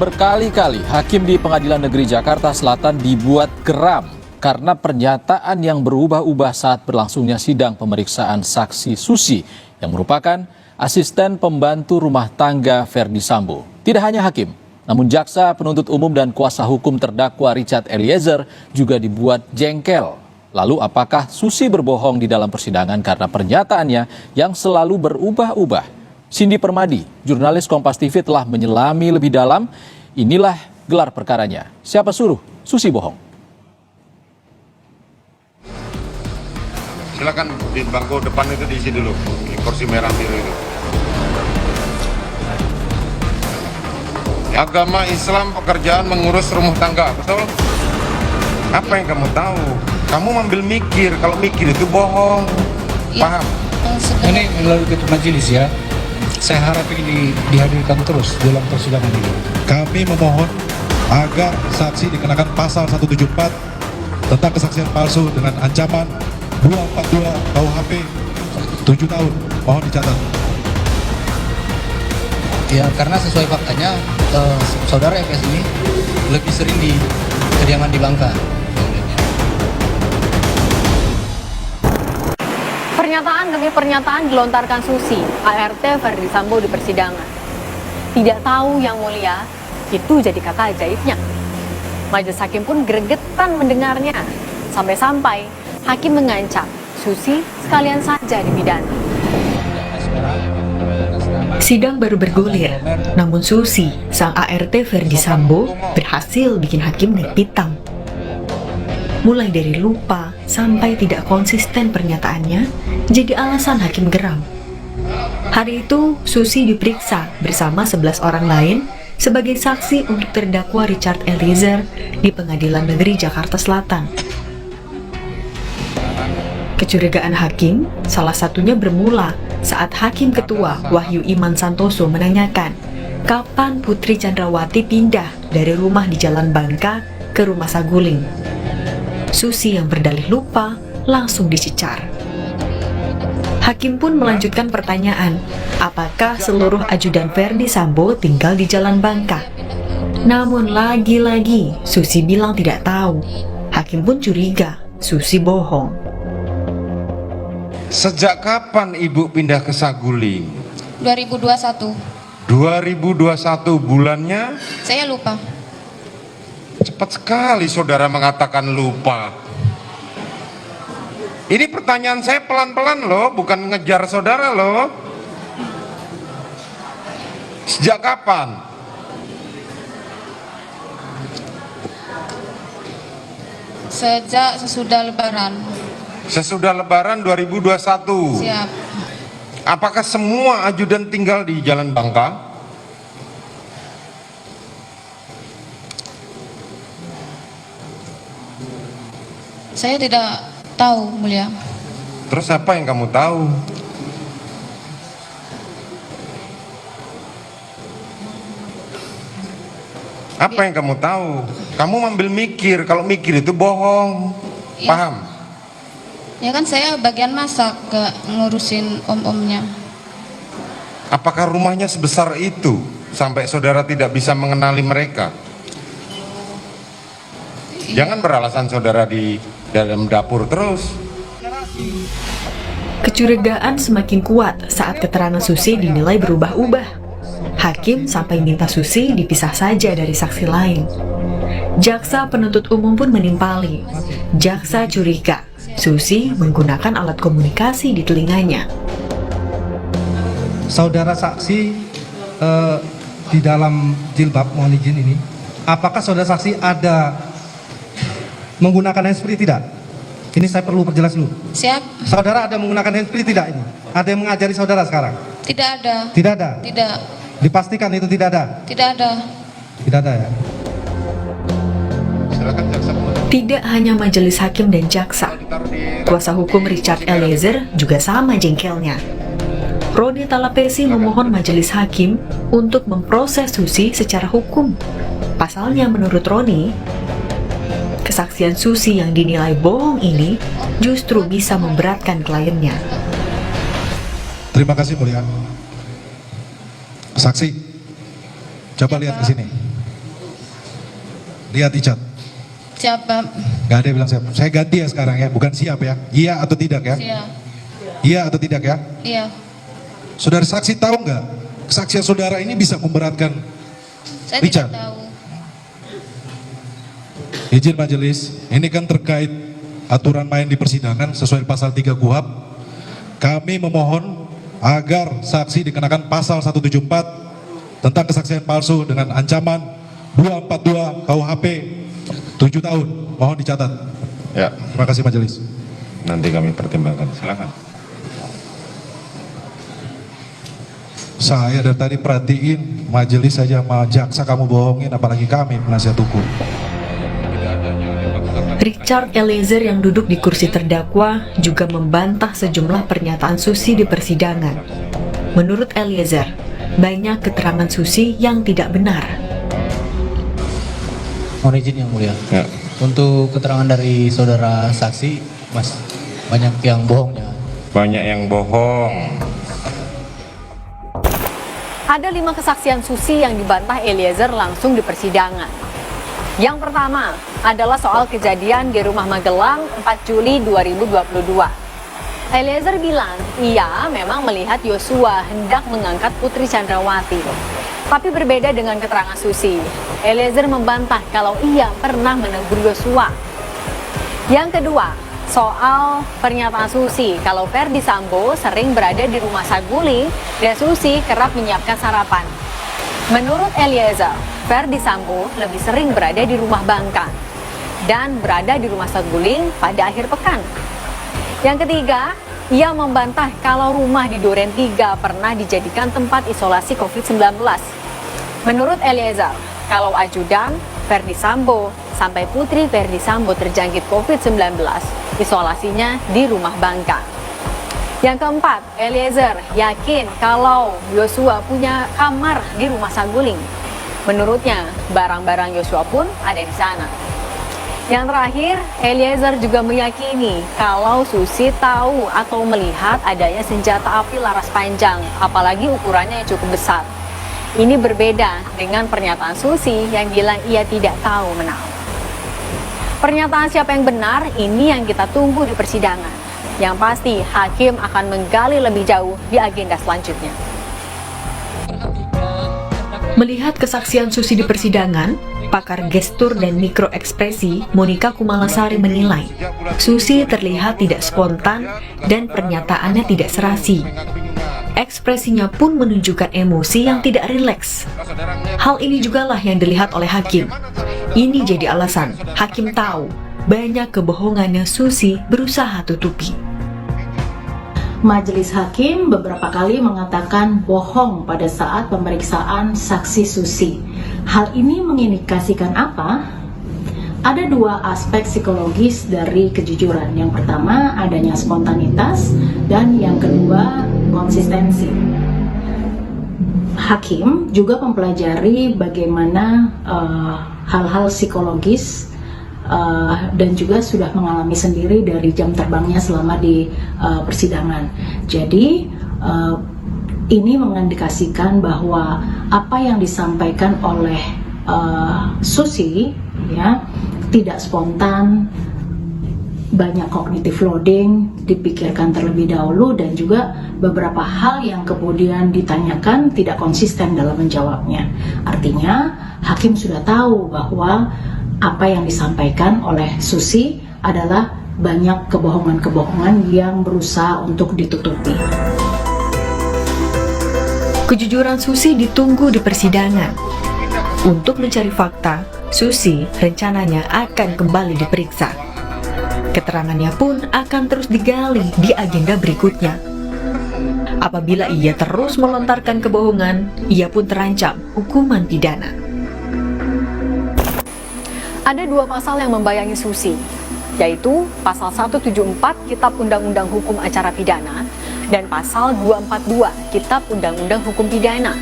berkali-kali, hakim di Pengadilan Negeri Jakarta Selatan dibuat geram karena pernyataan yang berubah-ubah saat berlangsungnya sidang pemeriksaan saksi Susi yang merupakan asisten pembantu rumah tangga Ferdi Sambo. Tidak hanya hakim, namun jaksa penuntut umum dan kuasa hukum terdakwa Richard Eliezer juga dibuat jengkel. Lalu apakah Susi berbohong di dalam persidangan karena pernyataannya yang selalu berubah-ubah? Cindy Permadi, jurnalis Kompas TV telah menyelami lebih dalam. Inilah gelar perkaranya. Siapa suruh Susi bohong? Silakan di bangku depan itu diisi dulu, di kursi merah biru itu. Agama Islam, pekerjaan mengurus rumah tangga, betul? Apa yang kamu tahu? Kamu ambil mikir, kalau mikir itu bohong. Ya, paham? Ini melalui ketua majelis ya. Saya harap ini dihadirkan terus dalam persidangan ini. Kami memohon agar saksi dikenakan pasal 174 tentang kesaksian palsu dengan ancaman 242 KUHP 7 tahun. Mohon dicatat. Ya, karena sesuai faktanya saudara FS ini lebih sering di kediaman di Bangka. Pernyataan demi pernyataan dilontarkan Susi, ART Ferdi Sambo di persidangan. Tidak tahu yang mulia, itu jadi kata ajaibnya. Majelis hakim pun gregetan mendengarnya. Sampai-sampai hakim mengancam Susi sekalian saja dipidana. Sidang baru bergulir, namun Susi, sang ART Ferdi Sambo, berhasil bikin hakim naik pitam. Mulai dari lupa sampai tidak konsisten pernyataannya, jadi alasan hakim geram. Hari itu, Susi diperiksa bersama 11 orang lain sebagai saksi untuk terdakwa Richard Eliezer di Pengadilan Negeri Jakarta Selatan. Kecurigaan hakim, salah satunya bermula saat Hakim Ketua Wahyu Iman Santoso menanyakan kapan Putri Chandrawati pindah dari rumah di Jalan Bangka ke rumah Saguling. Susi yang berdalih lupa langsung dicecar. Hakim pun melanjutkan pertanyaan, apakah seluruh ajudan Ferdi Sambo tinggal di Jalan Bangka? Namun lagi-lagi Susi bilang tidak tahu. Hakim pun curiga Susi bohong. Sejak kapan Ibu pindah ke Saguling? 2021. 2021 bulannya? Saya lupa. Cepat sekali saudara mengatakan lupa. Ini pertanyaan saya pelan-pelan loh, bukan ngejar saudara loh. Sejak kapan? Sejak sesudah Lebaran. Sesudah Lebaran 2021. Siap. Apakah semua ajudan tinggal di Jalan Bangka? Saya tidak tahu, mulia. Terus apa yang kamu tahu? Apa yang kamu tahu? Kamu ambil mikir, kalau mikir itu bohong. Ya. Paham? Ya kan saya bagian masak, ke ngurusin om-omnya. Apakah rumahnya sebesar itu sampai saudara tidak bisa mengenali mereka? Jangan beralasan saudara di dalam dapur terus. Kecurigaan semakin kuat saat keterangan Susi dinilai berubah-ubah. Hakim sampai minta Susi dipisah saja dari saksi lain. Jaksa penuntut umum pun menimpali. Jaksa curiga Susi menggunakan alat komunikasi di telinganya. Saudara saksi di dalam jilbab, mohon izin ini, apakah saudara saksi ada menggunakan handsfree tidak? Ini saya perlu perjelas dulu. Siap. Saudara ada menggunakan handsfree tidak ini? Ada yang mengajari saudara sekarang? Tidak ada. Tidak ada? Tidak. Dipastikan itu tidak ada? Tidak ada. Tidak ada ya? Silakan jaksa penuntut. Tidak hanya majelis hakim dan jaksa, kuasa hukum Richard Eliezer juga sama jengkelnya. Roni Talapesi memohon majelis hakim untuk memproses Susi secara hukum. Pasalnya menurut Roni, kesaksian Susi yang dinilai bohong ini justru bisa memberatkan kliennya. Terima kasih mulia. Saksi, coba lihat ke sini. Lihat Icat. Siapa? Gak ada yang bilang siap. Saya ganti ya sekarang ya, bukan siap ya. Iya atau tidak ya? Siap. Iya atau tidak ya? Iya. Saudara saksi tahu nggak? Kesaksian saudara ini bisa memberatkan Saya Richard. tidak tahu. Izin majelis, ini kan terkait aturan main di persidangan sesuai pasal 3 KUHP. Kami memohon agar saksi dikenakan pasal 174 tentang kesaksian palsu dengan ancaman 242 KUHP 7 tahun. Mohon dicatat. Ya, Terima kasih majelis. nanti kami pertimbangkan. Silakan. Saya dari tadi perhatiin majelis saja sama jaksa kamu bohongin, apalagi kami penasihat hukum. Richard Eliezer yang duduk di kursi terdakwa juga membantah sejumlah pernyataan Susi di persidangan. Menurut Eliezer, banyak keterangan Susi yang tidak benar. Mohon izin yang mulia. Ya. Untuk keterangan dari saudara saksi, Mas, banyak yang bohongnya. Banyak yang bohong. Ada 5 kesaksian Susi yang dibantah Eliezer langsung di persidangan. Yang pertama adalah soal kejadian di rumah Magelang 4 Juli 2022. Eliezer bilang ia memang melihat Yosua hendak mengangkat Putri Chandrawati. Tapi berbeda dengan keterangan Susi. Eliezer membantah kalau ia pernah menegur Yosua. Yang kedua, soal pernyataan Susi kalau Ferdi Sambo sering berada di rumah Saguling dan Susi kerap menyiapkan sarapan. Menurut Eliezer, Ferdi Sambo lebih sering berada di rumah Bangka dan berada di rumah Saguling pada akhir pekan. Yang ketiga, ia membantah kalau rumah di Duren 3 pernah dijadikan tempat isolasi COVID-19. Menurut Eliezer, kalau ajudan Ferdi Sambo sampai putri Ferdi Sambo terjangkit COVID-19, isolasinya di rumah Bangka. Yang keempat, Eliezer yakin kalau Yosua punya kamar di rumah Saguling. Menurutnya, barang-barang Yosua pun ada di sana. Yang terakhir, Eliezer juga meyakini kalau Susi tahu atau melihat adanya senjata api laras panjang, apalagi ukurannya yang cukup besar. Ini berbeda dengan pernyataan Susi yang bilang ia tidak tahu menau. Pernyataan siapa yang benar, ini yang kita tunggu di persidangan. Yang pasti, hakim akan menggali lebih jauh di agenda selanjutnya. Melihat kesaksian Susi di persidangan, pakar gestur dan mikroekspresi Monica Kumalasari menilai Susi terlihat tidak spontan dan pernyataannya tidak serasi. Ekspresinya pun menunjukkan emosi yang tidak rileks. Hal ini jugalah yang dilihat oleh hakim. Ini jadi alasan hakim tahu banyak kebohongannya Susi berusaha tutupi. Majelis Hakim beberapa kali mengatakan bohong pada saat pemeriksaan saksi Susi. Hal ini mengindikasikan apa? Ada 2 aspek psikologis dari kejujuran. Yang pertama, adanya spontanitas, dan yang kedua, konsistensi. Hakim juga mempelajari bagaimana hal-hal psikologis dan juga sudah mengalami sendiri dari jam terbangnya selama di persidangan. Jadi ini mengindikasikan bahwa apa yang disampaikan oleh Susi ya tidak spontan, banyak cognitive loading, dipikirkan terlebih dahulu, dan juga beberapa hal yang kemudian ditanyakan tidak konsisten dalam menjawabnya. Artinya hakim sudah tahu bahwa apa yang disampaikan oleh Susi adalah banyak kebohongan-kebohongan yang berusaha untuk ditutupi. Kejujuran Susi ditunggu di persidangan. Untuk mencari fakta, Susi rencananya akan kembali diperiksa. Keterangannya pun akan terus digali di agenda berikutnya. Apabila ia terus melontarkan kebohongan, ia pun terancam hukuman pidana. Ada 2 pasal yang membayangi Susi, yaitu Pasal 174 Kitab Undang-Undang Hukum Acara Pidana dan Pasal 242 Kitab Undang-Undang Hukum Pidana.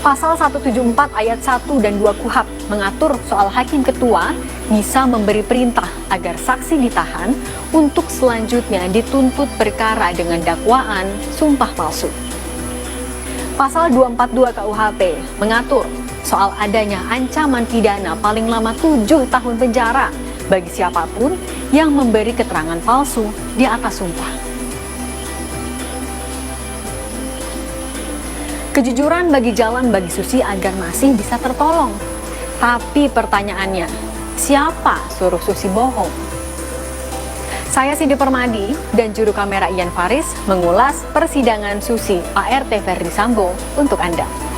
Pasal 174 ayat 1 dan 2 KUHP mengatur soal hakim ketua bisa memberi perintah agar saksi ditahan untuk selanjutnya dituntut perkara dengan dakwaan sumpah palsu. Pasal 242 KUHP mengatur soal adanya ancaman pidana paling lama 7 tahun penjara bagi siapapun yang memberi keterangan palsu di atas sumpah. Kejujuran bagi jalan bagi Susi agar masih bisa tertolong. Tapi pertanyaannya, siapa suruh Susi bohong? Saya Cindy Permadi dan juru kamera Ian Faris mengulas persidangan Susi ART Ferdi Sambo untuk Anda.